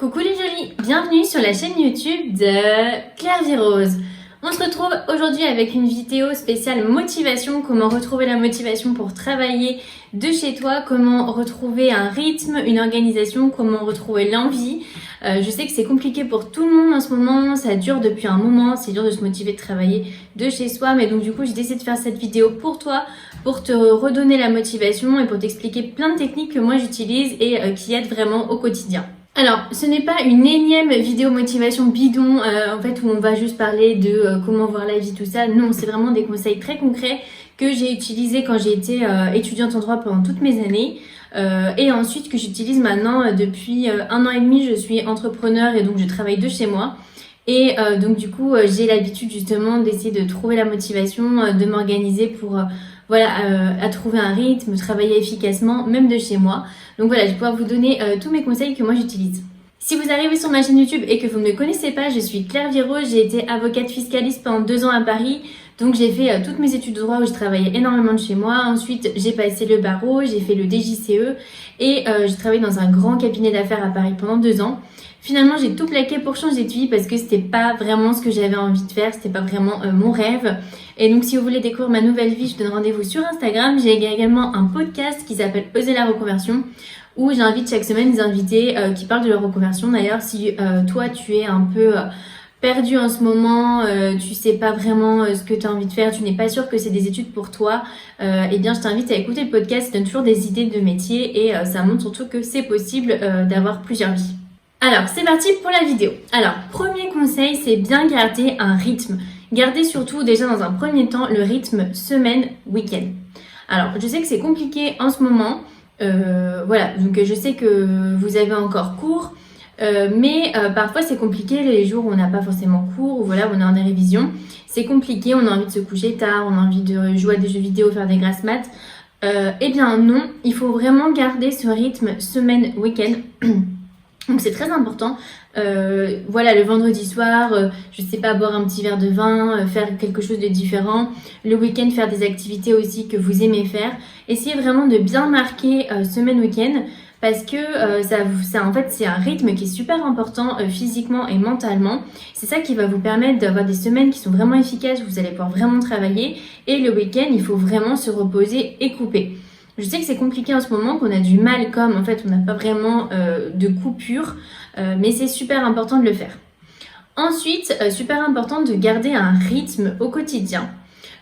Coucou les jolies, bienvenue sur la chaîne YouTube de Claire Vie Rose. On se retrouve aujourd'hui avec une vidéo spéciale motivation, comment retrouver la motivation pour travailler de chez toi, comment retrouver un rythme, une organisation, comment retrouver l'envie. Je sais que c'est compliqué pour tout le monde en ce moment, ça dure depuis un moment, c'est dur de se motiver de travailler de chez soi, mais donc du coup j'ai décidé de faire cette vidéo pour toi, pour te redonner la motivation et pour t'expliquer plein de techniques que moi j'utilise et qui aident vraiment au quotidien. Alors, ce n'est pas une énième vidéo motivation bidon, en fait, où on va juste parler de comment voir la vie, tout ça. Non, c'est vraiment des conseils très concrets que j'ai utilisés quand j'ai été étudiante en droit pendant toutes mes années. Et ensuite que j'utilise maintenant depuis 1 an et demi, je suis entrepreneur et donc je travaille de chez moi. Et donc du coup, j'ai l'habitude justement d'essayer de trouver la motivation, de m'organiser pour à trouver un rythme, travailler efficacement, même de chez moi. Donc voilà, je vais pouvoir vous donner tous mes conseils que moi j'utilise. Si vous arrivez sur ma chaîne YouTube et que vous ne me connaissez pas, je suis Claire Vie Rose, j'ai été avocate fiscaliste pendant 2 ans à Paris. Donc j'ai fait toutes mes études de droit où je travaillais énormément de chez moi. Ensuite, j'ai passé le barreau, j'ai fait le DJCE et j'ai travaillé dans un grand cabinet d'affaires à Paris pendant 2 ans. Finalement, j'ai tout plaqué pour changer de vie parce que c'était pas vraiment ce que j'avais envie de faire, c'était pas vraiment mon rêve. Et donc, si vous voulez découvrir ma nouvelle vie, je donne rendez-vous sur Instagram. J'ai également un podcast qui s'appelle Oser la reconversion où j'invite chaque semaine des invités qui parlent de leur reconversion. D'ailleurs, si toi, tu es un peu perdu en ce moment, tu sais pas vraiment ce que tu as envie de faire, tu n'es pas sûr que c'est des études pour toi, eh bien je t'invite à écouter le podcast, ça donne toujours des idées de métier et ça montre surtout que c'est possible d'avoir plusieurs vies. Alors, c'est parti pour la vidéo. Alors, premier conseil, c'est bien garder un rythme. Gardez surtout déjà dans un premier temps le rythme semaine-week-end. Alors, je sais que c'est compliqué en ce moment. Donc je sais que vous avez encore cours. Mais parfois c'est compliqué les jours où on n'a pas forcément cours ou voilà, on est en révision. C'est compliqué, on a envie de se coucher tard, on a envie de jouer à des jeux vidéo, faire des grasses maths. Eh bien non, il faut vraiment garder ce rythme semaine-week-end. Donc c'est très important. Le vendredi soir, je sais pas, boire un petit verre de vin, faire quelque chose de différent. Le week-end, faire des activités aussi que vous aimez faire. Essayez vraiment de bien marquer semaine-week-end parce que en fait, c'est un rythme qui est super important physiquement et mentalement. C'est ça qui va vous permettre d'avoir des semaines qui sont vraiment efficaces, où vous allez pouvoir vraiment travailler. Et le week-end, il faut vraiment se reposer et couper. Je sais que c'est compliqué en ce moment, qu'on a du mal comme en fait on n'a pas vraiment de coupure, mais c'est super important de le faire. Ensuite, super important de garder un rythme au quotidien.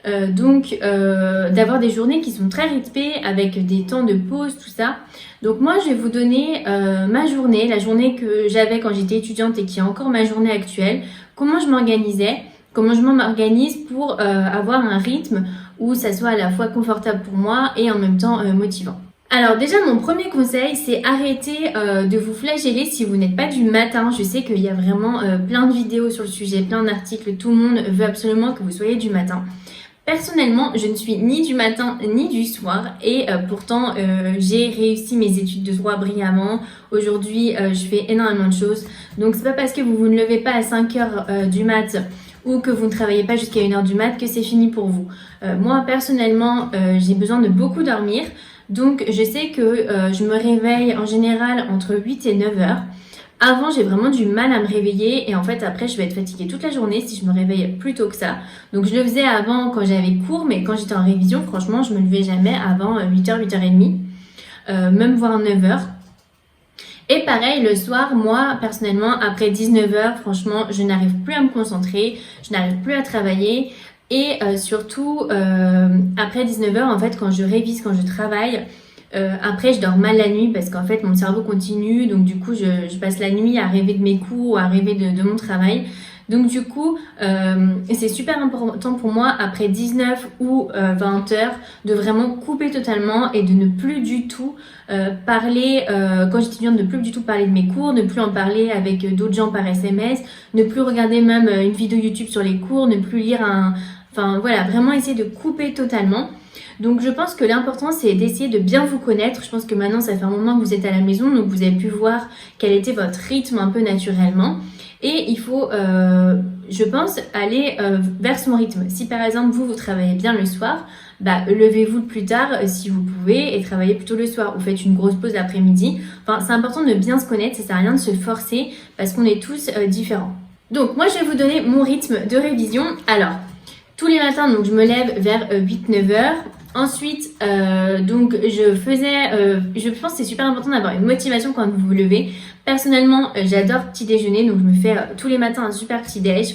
D'avoir des journées qui sont très rythmées avec des temps de pause, tout ça. Donc moi, je vais vous donner ma journée, la journée que j'avais quand j'étais étudiante et qui est encore ma journée actuelle, comment je m'organisais, comment je m'organise pour avoir un rythme où ça soit à la fois confortable pour moi et en même temps motivant. Alors déjà, mon premier conseil, c'est arrêter de vous flageller si vous n'êtes pas du matin. Je sais qu'il y a vraiment plein de vidéos sur le sujet, plein d'articles, tout le monde veut absolument que vous soyez du matin. Personnellement, je ne suis ni du matin ni du soir et pourtant j'ai réussi mes études de droit brillamment. Aujourd'hui, je fais énormément de choses. Donc c'est pas parce que vous ne levez pas à 5h du mat ou que vous ne travaillez pas jusqu'à 1h du mat que c'est fini pour vous. Moi personnellement, j'ai besoin de beaucoup dormir. Donc je sais que je me réveille en général entre 8 et 9h. Avant, j'ai vraiment du mal à me réveiller et en fait après je vais être fatiguée toute la journée si je me réveille plus tôt que ça. Donc je le faisais avant quand j'avais cours, mais quand j'étais en révision, franchement je me levais jamais avant 8h, 8h30, même voire 9h. Et pareil le soir, moi personnellement après 19h, franchement je n'arrive plus à me concentrer, je n'arrive plus à travailler. Et surtout après 19h en fait quand je révise, quand je travaille, après je dors mal la nuit parce qu'en fait mon cerveau continue, donc du coup je passe la nuit à rêver de mes cours ou à rêver de mon travail. Donc du coup c'est super important pour moi après 19 ou 20 heures de vraiment couper totalement et de ne plus du tout parler, quand j'étais étudiante, de ne plus du tout parler de mes cours, ne plus en parler avec d'autres gens par SMS, ne plus regarder même une vidéo YouTube sur les cours, ne plus lire vraiment essayer de couper totalement. Donc je pense que l'important c'est d'essayer de bien vous connaître. Je pense que maintenant ça fait un moment que vous êtes à la maison, donc vous avez pu voir quel était votre rythme un peu naturellement. Et il faut, je pense, aller vers son rythme. Si par exemple vous travaillez bien le soir, levez-vous plus tard si vous pouvez et travaillez plutôt le soir ou faites une grosse pause l'après-midi. Enfin, c'est important de bien se connaître, ça sert à rien de se forcer parce qu'on est tous différents. Donc moi je vais vous donner mon rythme de révision. Alors, tous les matins, donc je me lève vers 8-9 heures. Ensuite, donc je pense que c'est super important d'avoir une motivation quand vous vous levez. Personnellement, j'adore petit déjeuner, donc je me fais tous les matins un super petit déj.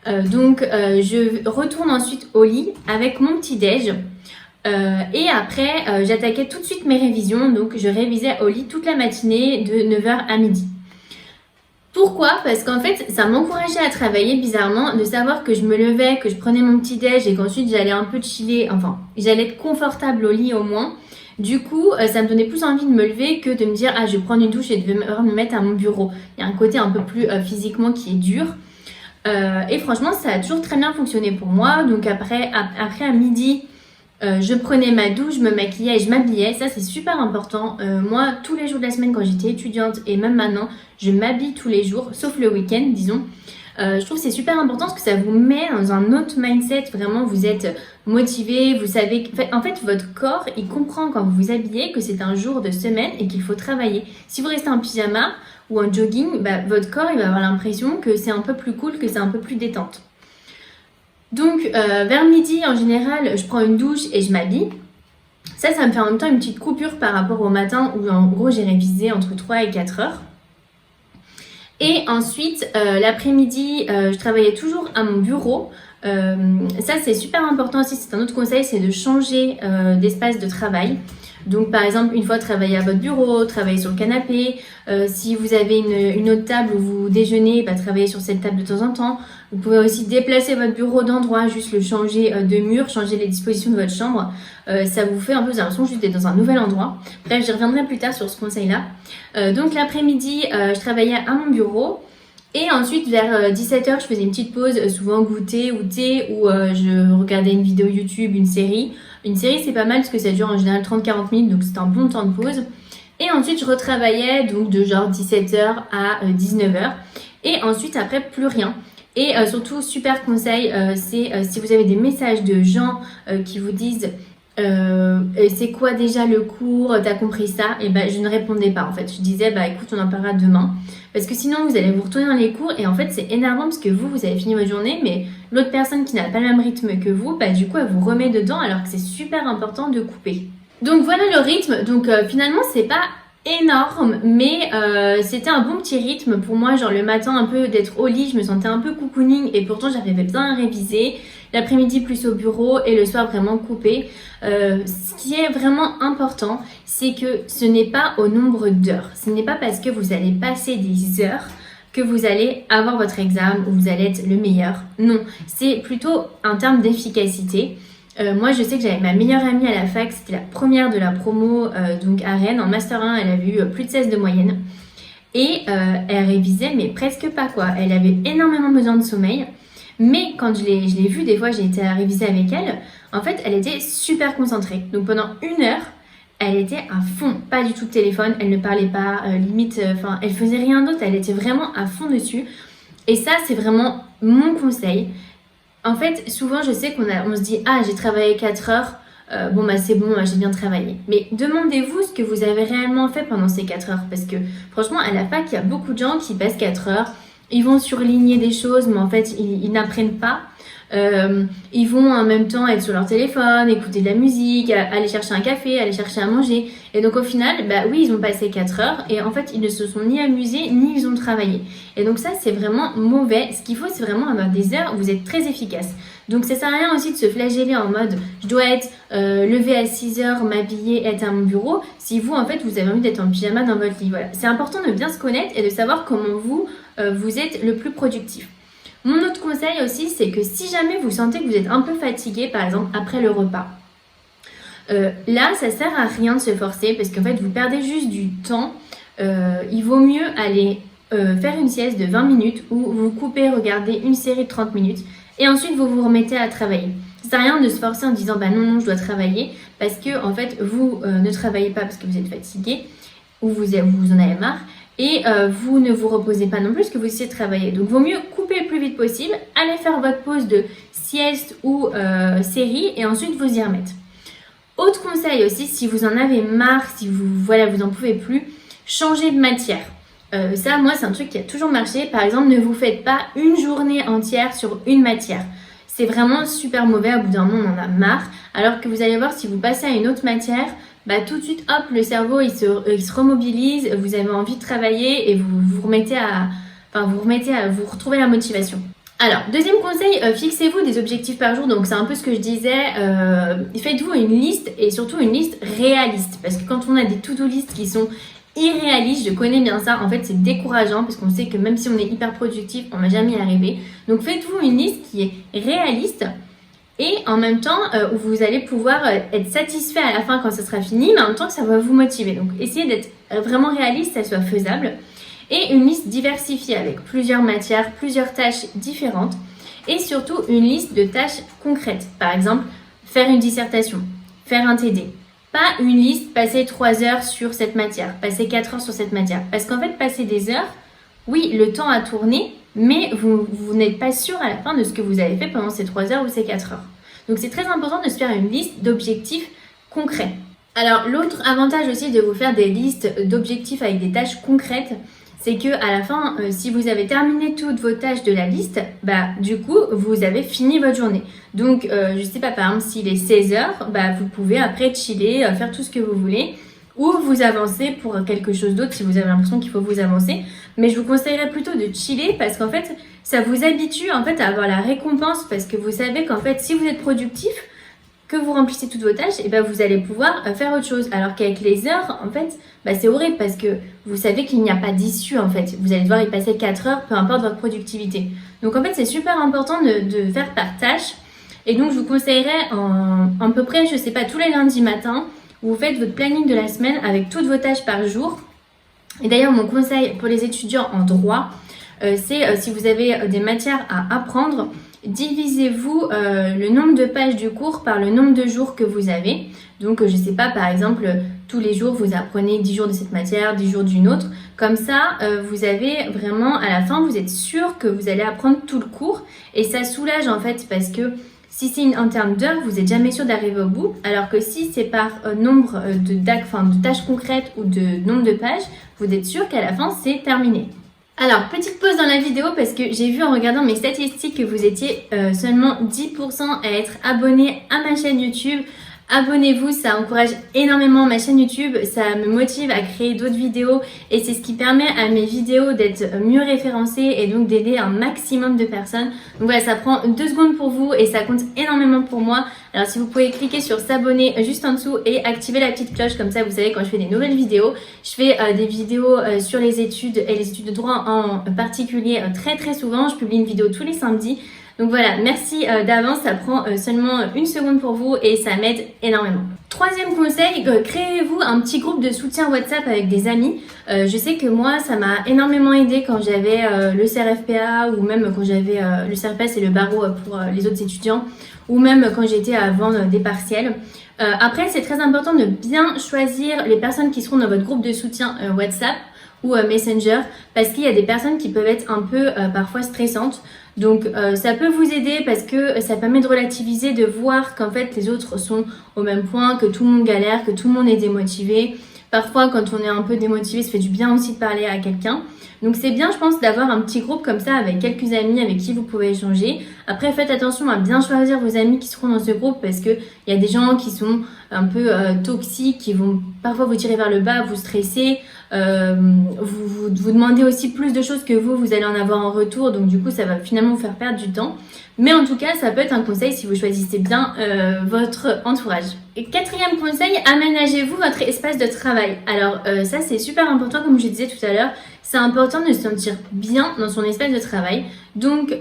Je retourne ensuite au lit avec mon petit déj. Et après, j'attaquais tout de suite mes révisions, donc je révisais au lit toute la matinée de 9 heures à midi. Pourquoi? Parce qu'en fait, ça m'encourageait à travailler bizarrement, de savoir que je me levais, que je prenais mon petit déj et qu'ensuite j'allais un peu chiller, enfin, j'allais être confortable au lit au moins. Du coup, ça me donnait plus envie de me lever que de me dire « Ah, je vais prendre une douche et de me mettre à mon bureau ». Il y a un côté un peu plus physiquement qui est dur. Et franchement, ça a toujours très bien fonctionné pour moi. Donc après à midi, je prenais ma douche, je me maquillais et je m'habillais. Ça, c'est super important. Moi, tous les jours de la semaine quand j'étais étudiante et même maintenant, je m'habille tous les jours, sauf le week-end, disons. Je trouve que c'est super important parce que ça vous met dans un autre mindset. Vraiment, vous êtes motivé, vous savez... En fait, votre corps, il comprend quand vous vous habillez que c'est un jour de semaine et qu'il faut travailler. Si vous restez en pyjama ou en jogging, votre corps, il va avoir l'impression que c'est un peu plus cool, que c'est un peu plus détente. Donc, vers midi, en général, je prends une douche et je m'habille. Ça me fait en même temps une petite coupure par rapport au matin où, en gros, j'ai révisé entre 3 et 4 heures. Et ensuite, l'après-midi, je travaillais toujours à mon bureau. Ça, c'est super important aussi. C'est un autre conseil, c'est de changer d'espace de travail. Donc, par exemple, une fois travailler à votre bureau, travailler sur le canapé. Si vous avez une autre table où vous déjeunez, travaillez sur cette table de temps en temps. Vous pouvez aussi déplacer votre bureau d'endroit, juste le changer de mur, changer les dispositions de votre chambre. Ça vous fait un peu l'impression juste d'être dans un nouvel endroit. Bref, j'y reviendrai plus tard sur ce conseil-là. Donc, l'après-midi, je travaillais à mon bureau. Et ensuite, vers 17h, je faisais une petite pause, souvent goûter ou thé, où je regardais une vidéo YouTube, une série. Une série, c'est pas mal parce que ça dure en général 30-40 minutes, donc c'est un bon temps de pause. Et ensuite, je retravaillais donc de genre 17h à 19h. Et ensuite, après, plus rien. Et surtout, super conseil, c'est si vous avez des messages de gens qui vous disent c'est quoi déjà le cours, t'as compris ça? Et je ne répondais pas en fait. Je disais écoute, on en parlera demain. Parce que sinon vous allez vous retourner dans les cours et en fait c'est énervant parce que vous avez fini votre journée, mais l'autre personne qui n'a pas le même rythme que vous, du coup elle vous remet dedans alors que c'est super important de couper. Donc voilà le rythme. Donc finalement c'est pas énorme, mais c'était un bon petit rythme pour moi, genre le matin un peu d'être au lit, je me sentais un peu cocooning et pourtant j'arrivais bien à réviser. L'après-midi plus au bureau et le soir vraiment coupé. Ce qui est vraiment important, c'est que ce n'est pas au nombre d'heures. Ce n'est pas parce que vous allez passer des heures que vous allez avoir votre examen ou vous allez être le meilleur. Non, c'est plutôt en termes d'efficacité. Moi, je sais que j'avais ma meilleure amie à la fac, c'était la première de la promo donc à Rennes. En Master 1, elle avait eu plus de 16 de moyenne. Et elle révisait, mais presque pas quoi. Elle avait énormément besoin de sommeil. Mais quand je l'ai vue, des fois j'ai été à réviser avec elle, en fait elle était super concentrée. Donc pendant 1 heure, elle était à fond, pas du tout de téléphone, elle ne parlait pas, limite, elle faisait rien d'autre, elle était vraiment à fond dessus. Et ça c'est vraiment mon conseil. En fait, souvent je sais on se dit « Ah, j'ai travaillé 4 heures, c'est bon, j'ai bien travaillé. » Mais demandez-vous ce que vous avez réellement fait pendant ces 4 heures. Parce que franchement, à la fac, il y a beaucoup de gens qui passent 4 heures. Ils vont surligner des choses, mais en fait, ils n'apprennent pas. Ils vont en même temps être sur leur téléphone, écouter de la musique, aller chercher un café, aller chercher à manger. Et donc au final, oui, ils ont passé 4 heures et en fait, ils ne se sont ni amusés, ni ils ont travaillé. Et donc ça, c'est vraiment mauvais. Ce qu'il faut, c'est vraiment avoir des heures où vous êtes très efficace. Donc ça sert à rien aussi de se flageller en mode je dois être levé à 6 heures, m'habiller, être à mon bureau. Si vous, en fait, vous avez envie d'être en pyjama dans votre lit. Voilà. C'est important de bien se connaître et de savoir comment vous êtes le plus productif. Mon autre conseil aussi, c'est que si jamais vous sentez que vous êtes un peu fatigué, par exemple après le repas, là, ça sert à rien de se forcer parce qu'en fait, vous perdez juste du temps. Il vaut mieux aller faire une sieste de 20 minutes ou vous coupez, regardez une série de 30 minutes et ensuite vous vous remettez à travailler. Ça sert à rien de se forcer en disant non, je dois travailler parce que en fait, vous ne travaillez pas parce que vous êtes fatigué ou vous en avez marre. et vous ne vous reposez pas non plus parce que vous essayez de travailler. Donc, vaut mieux couper le plus vite possible, aller faire votre pause de sieste ou série et ensuite vous y remettre. Autre conseil aussi, si vous en avez marre, si vous en pouvez plus, changez de matière. Ça, moi, c'est un truc qui a toujours marché. Par exemple, ne vous faites pas une journée entière sur une matière. C'est vraiment super mauvais. Au bout d'un moment, on en a marre. Alors que vous allez voir, si vous passez à une autre matière, tout de suite, hop, le cerveau, il se remobilise. Vous avez envie de travailler et vous retrouvez la motivation. Alors, deuxième conseil, fixez-vous des objectifs par jour. Donc, c'est un peu ce que je disais. Faites-vous une liste et surtout une liste réaliste. Parce que quand on a des to-do list qui sont irréalistes, je connais bien ça. En fait, c'est décourageant parce qu'on sait que même si on est hyper productif, on ne va jamais y arriver. Donc, faites-vous une liste qui est réaliste et en même temps où vous allez pouvoir être satisfait à la fin quand ça sera fini, mais en même temps que ça va vous motiver. Donc, essayez d'être vraiment réaliste, ça soit faisable. Et une liste diversifiée avec plusieurs matières, plusieurs tâches différentes et surtout une liste de tâches concrètes. Par exemple, faire une dissertation, faire un TD. Pas une liste, passer 3 heures sur cette matière, passer 4 heures sur cette matière. Parce qu'en fait, passer des heures, oui, le temps a tourné, mais vous n'êtes pas sûr à la fin de ce que vous avez fait pendant ces 3 heures ou ces 4 heures. Donc, c'est très important de se faire une liste d'objectifs concrets. Alors, l'autre avantage aussi de vous faire des listes d'objectifs avec des tâches concrètes, c'est que à la fin, si vous avez terminé toutes vos tâches de la liste, du coup, vous avez fini votre journée. Donc, je sais pas, par exemple, s'il est 16 heures, vous pouvez après chiller, faire tout ce que vous voulez, ou vous avancer pour quelque chose d'autre si vous avez l'impression qu'il faut vous avancer. Mais je vous conseillerais plutôt de chiller parce qu'en fait, ça vous habitue en fait à avoir la récompense parce que vous savez qu'en fait, si vous êtes productif, que vous remplissez toutes vos tâches, et vous allez pouvoir faire autre chose. Alors qu'avec les heures, en fait, c'est horrible parce que vous savez qu'il n'y a pas d'issue en fait. Vous allez devoir y passer 4 heures, peu importe votre productivité. Donc en fait, c'est super important de faire par tâche. Et donc, je vous conseillerais à peu près, je sais pas, tous les lundis matins, vous faites votre planning de la semaine avec toutes vos tâches par jour. Et d'ailleurs, mon conseil pour les étudiants en droit, c'est si vous avez des matières à apprendre, divisez-vous le nombre de pages du cours par le nombre de jours que vous avez. Donc, je ne sais pas, par exemple, tous les jours, vous apprenez 10 jours de cette matière, 10 jours d'une autre. Comme ça, vous avez vraiment, à la fin, vous êtes sûr que vous allez apprendre tout le cours. Et ça soulage, en fait, parce que si c'est en termes d'heures, vous n'êtes jamais sûr d'arriver au bout. Alors que si c'est par nombre de tâches concrètes ou de nombre de pages, vous êtes sûr qu'à la fin, c'est terminé. Alors, petite pause dans la vidéo parce que j'ai vu en regardant mes statistiques que vous étiez seulement 10% à être abonné à ma chaîne YouTube. Abonnez-vous, ça encourage énormément ma chaîne YouTube, ça me motive à créer d'autres vidéos et c'est ce qui permet à mes vidéos d'être mieux référencées et donc d'aider un maximum de personnes. Donc voilà, ça prend 2 secondes pour vous et ça compte énormément pour moi. Alors si vous pouvez cliquer sur s'abonner juste en dessous et activer la petite cloche, comme ça vous savez quand je fais des nouvelles vidéos. Je fais des vidéos sur les études et les études de droit en particulier très très souvent. Je publie une vidéo tous les samedis. Donc voilà, merci d'avance, ça prend seulement 1 seconde pour vous et ça m'aide énormément. Troisième conseil, créez-vous un petit groupe de soutien WhatsApp avec des amis. Je sais que moi, ça m'a énormément aidé quand j'avais le CRFPA ou même quand j'avais le CRFPA, c'est le barreau pour les autres étudiants, ou même quand j'étais avant des partiels. Après, c'est très important de bien choisir les personnes qui seront dans votre groupe de soutien WhatsApp ou Messenger parce qu'il y a des personnes qui peuvent être un peu parfois stressantes. Donc ça peut vous aider parce que ça permet de relativiser, de voir qu'en fait les autres sont au même point, que tout le monde galère, que tout le monde est démotivé. Parfois quand on est un peu démotivé, ça fait du bien aussi de parler à quelqu'un. Donc c'est bien je pense d'avoir un petit groupe comme ça avec quelques amis avec qui vous pouvez échanger. Après faites attention à bien choisir vos amis qui seront dans ce groupe parce que il y a des gens qui sont un peu toxiques, qui vont parfois vous tirer vers le bas, vous stresser. Vous demandez aussi plus de choses que vous allez en avoir en retour, donc du coup ça va finalement vous faire perdre du temps. Mais en tout cas, ça peut être un conseil si vous choisissez bien votre entourage. Et quatrième conseil, aménagez-vous votre espace de travail. Alors ça c'est super important comme je disais tout à l'heure, c'est important de se sentir bien dans son espace de travail. Donc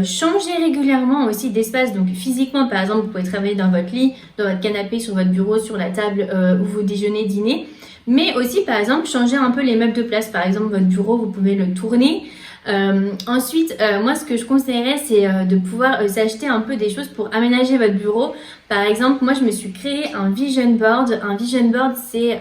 changez régulièrement aussi d'espace, donc physiquement par exemple vous pouvez travailler dans votre lit, dans votre canapé, sur votre bureau, sur la table où vous déjeunez, dînez. Mais aussi, par exemple, changer un peu les meubles de place. Par exemple, votre bureau, vous pouvez le tourner. Ensuite, moi, ce que je conseillerais, c'est de pouvoir s'acheter un peu des choses pour aménager votre bureau. Par exemple, moi, je me suis créé un vision board. Un vision board, c'est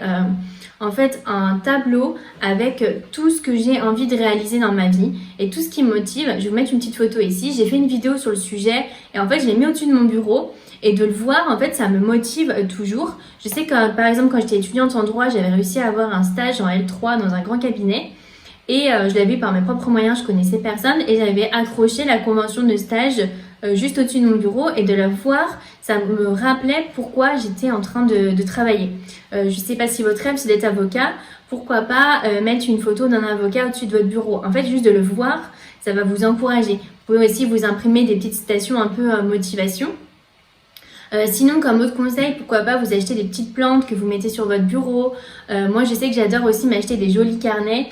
en fait un tableau avec tout ce que j'ai envie de réaliser dans ma vie et tout ce qui me motive. Je vais vous mettre une petite photo ici. J'ai fait une vidéo sur le sujet et en fait je l'ai mis au-dessus de mon bureau. Et de le voir, en fait, ça me motive toujours. Je sais que, par exemple, quand j'étais étudiante en droit, j'avais réussi à avoir un stage en L3 dans un grand cabinet. Et je l'avais eu par mes propres moyens, je connaissais personne. Et j'avais accroché la convention de stage juste au-dessus de mon bureau. Et de la voir, ça me rappelait pourquoi j'étais en train de travailler. Je ne sais pas si votre rêve, c'est d'être avocat. Pourquoi pas mettre une photo d'un avocat au-dessus de votre bureau. En fait, juste de le voir, ça va vous encourager. Vous pouvez aussi vous imprimer des petites citations un peu motivation. Sinon, comme autre conseil, pourquoi pas vous acheter des petites plantes que vous mettez sur votre bureau. Moi, je sais que j'adore aussi m'acheter des jolis carnets.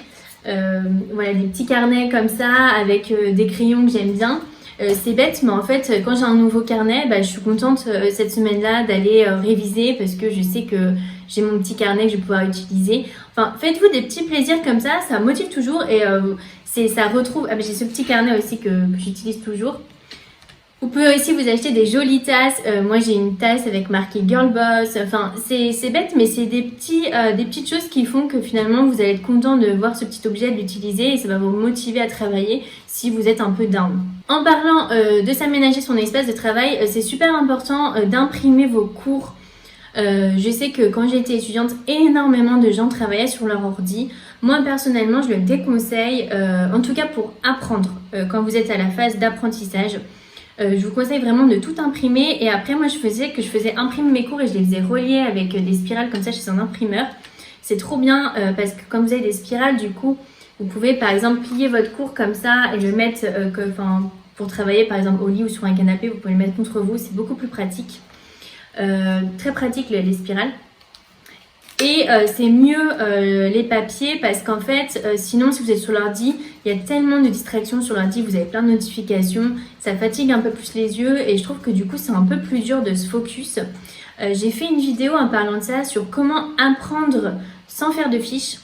Voilà, des petits carnets comme ça avec des crayons que j'aime bien. C'est bête, mais en fait, quand j'ai un nouveau carnet, je suis contente cette semaine-là d'aller réviser parce que je sais que j'ai mon petit carnet que je vais pouvoir utiliser. Enfin, faites-vous des petits plaisirs comme ça motive toujours et ça retrouve... Ah, j'ai ce petit carnet aussi que j'utilise toujours. Vous pouvez aussi vous acheter des jolies tasses. Moi, j'ai une tasse avec marqué Girl Boss. Enfin, c'est bête, mais c'est des petites choses qui font que finalement, vous allez être content de voir ce petit objet, de l'utiliser et ça va vous motiver à travailler si vous êtes un peu down. En parlant de s'aménager son espace de travail, c'est super important d'imprimer vos cours. Je sais que quand j'étais étudiante, énormément de gens travaillaient sur leur ordi. Moi, personnellement, je le déconseille, en tout cas pour apprendre, quand vous êtes à la phase d'apprentissage. Je vous conseille vraiment de tout imprimer et après moi je faisais imprimer mes cours et je les faisais relier avec des spirales comme ça chez un imprimeur. C'est trop bien parce que comme vous avez des spirales, du coup vous pouvez par exemple plier votre cours comme ça et le mettre pour travailler par exemple au lit ou sur un canapé, vous pouvez le mettre contre vous, c'est beaucoup plus pratique. Très pratique les spirales. Et c'est mieux les papiers parce qu'en fait, sinon si vous êtes sur l'ordi, il y a tellement de distractions sur l'ordi, vous avez plein de notifications, ça fatigue un peu plus les yeux et je trouve que du coup c'est un peu plus dur de se focus. J'ai fait une vidéo en parlant de ça sur comment apprendre sans faire de fiches.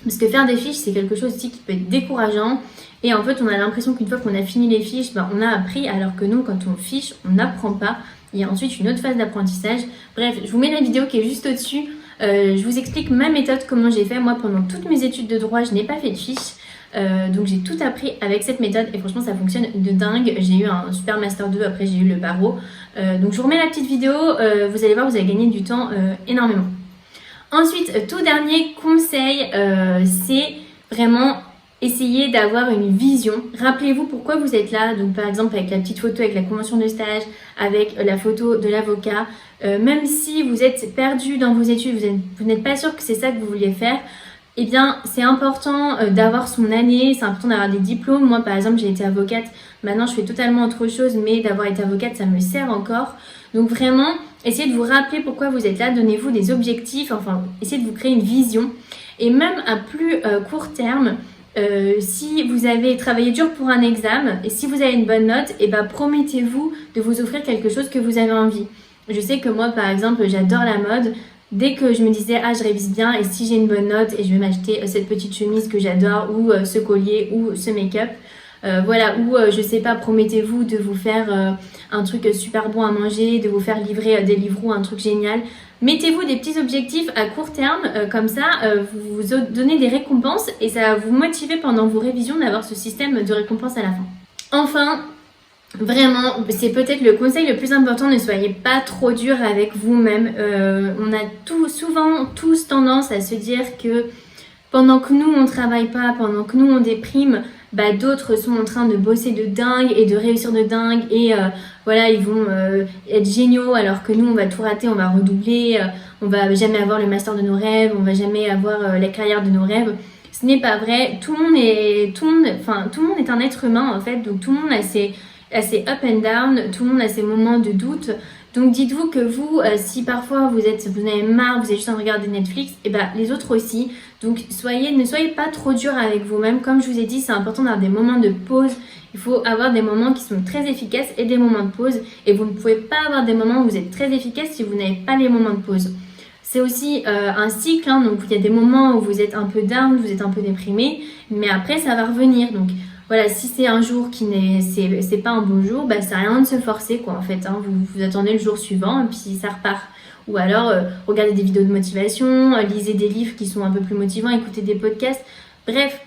Parce que faire des fiches c'est quelque chose aussi qui peut être décourageant et en fait on a l'impression qu'une fois qu'on a fini les fiches, on a appris alors que nous quand on fiche on n'apprend pas. Il y a ensuite une autre phase d'apprentissage. Bref, je vous mets la vidéo qui est juste au-dessus. Je vous explique ma méthode, comment j'ai fait. Moi, pendant toutes mes études de droit, je n'ai pas fait de fiches. Donc, j'ai tout appris avec cette méthode et franchement, ça fonctionne de dingue. J'ai eu un super master 2, après j'ai eu le barreau. Donc, je vous remets la petite vidéo. Vous allez voir, vous allez gagner du temps énormément. Ensuite, tout dernier conseil, c'est vraiment... essayez d'avoir une vision. Rappelez-vous pourquoi vous êtes là. Donc par exemple avec la petite photo avec la convention de stage, avec la photo de l'avocat. Même si vous êtes perdu dans vos études, vous n'êtes pas sûr que c'est ça que vous vouliez faire, eh bien c'est important d'avoir son année, c'est important d'avoir des diplômes. Moi par exemple j'ai été avocate, maintenant je fais totalement autre chose, mais d'avoir été avocate ça me sert encore. Donc vraiment, essayez de vous rappeler pourquoi vous êtes là, donnez-vous des objectifs, enfin essayez de vous créer une vision. Et même à plus court terme, si vous avez travaillé dur pour un examen et si vous avez une bonne note, promettez-vous de vous offrir quelque chose que vous avez envie. Je sais que moi par exemple j'adore la mode. Dès que je me disais je révise bien et si j'ai une bonne note et je vais m'acheter cette petite chemise que j'adore ou ce collier ou ce make-up. Je sais pas, promettez-vous de vous faire un truc super bon à manger, de vous faire livrer des livres ou un truc génial. Mettez-vous des petits objectifs à court terme, comme ça vous vous donnez des récompenses et ça va vous motiver pendant vos révisions d'avoir ce système de récompense à la fin. Enfin, vraiment, c'est peut-être le conseil le plus important, ne soyez pas trop dur avec vous-même. On a souvent tous tendance à se dire que pendant que nous on travaille pas, pendant que nous on déprime, d'autres sont en train de bosser de dingue et de réussir de dingue et ils vont être géniaux alors que nous on va tout rater, on va redoubler, on va jamais avoir le master de nos rêves, on va jamais avoir la carrière de nos rêves. Ce n'est pas vrai, tout le monde est un être humain en fait, donc tout le monde a ses up and down, tout le monde a ses moments de doute. Donc dites-vous que vous, si parfois vous en avez marre, vous êtes juste en train de regarder Netflix, les autres aussi. Donc ne soyez pas trop dur avec vous-même. Comme je vous ai dit, c'est important d'avoir des moments de pause. Il faut avoir des moments qui sont très efficaces et des moments de pause. Et vous ne pouvez pas avoir des moments où vous êtes très efficace si vous n'avez pas les moments de pause. C'est aussi un cycle, donc il y a des moments où vous êtes un peu down, vous êtes un peu déprimé, mais après ça va revenir. Donc voilà, si c'est un jour c'est pas un bon jour, ça sert à rien de se forcer quoi en fait. Vous attendez le jour suivant et puis ça repart. ou alors regardez des vidéos de motivation, lisez des livres qui sont un peu plus motivants, écoutez des podcasts. Bref,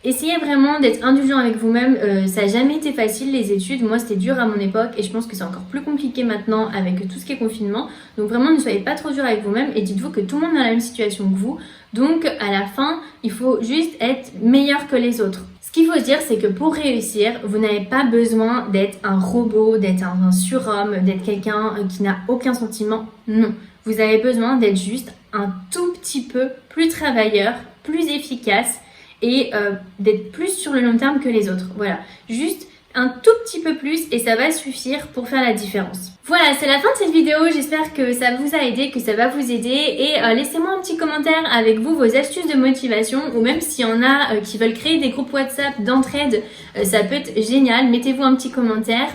essayez vraiment d'être indulgent avec vous-même. Ça n'a jamais été facile les études. Moi, c'était dur à mon époque et je pense que c'est encore plus compliqué maintenant avec tout ce qui est confinement. Donc vraiment, ne soyez pas trop dur avec vous-même et dites-vous que tout le monde est dans la même situation que vous. Donc à la fin, il faut juste être meilleur que les autres. Ce qu'il faut se dire, c'est que pour réussir, vous n'avez pas besoin d'être un robot, d'être un surhomme, d'être quelqu'un qui n'a aucun sentiment. Non, vous avez besoin d'être juste un tout petit peu plus travailleur, plus efficace et d'être plus sur le long terme que les autres. Voilà, juste un tout petit peu plus et ça va suffire pour faire la différence. Voilà, c'est la fin de cette vidéo. J'espère que ça vous a aidé, que ça va vous aider et laissez-moi un petit commentaire avec vous, vos astuces de motivation ou même s'il y en a qui veulent créer des groupes WhatsApp d'entraide, ça peut être génial. Mettez-vous un petit commentaire.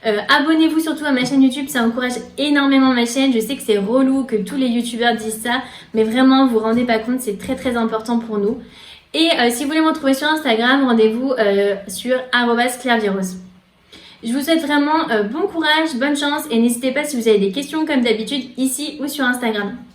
Abonnez-vous surtout à ma chaîne YouTube, ça encourage énormément ma chaîne. Je sais que c'est relou que tous les youtubeurs disent ça, mais vraiment vous vous rendez pas compte, c'est très très important pour nous. Et si vous voulez me retrouver sur Instagram, rendez-vous sur @clairevirose. Je vous souhaite vraiment bon courage, bonne chance et n'hésitez pas si vous avez des questions comme d'habitude ici ou sur Instagram.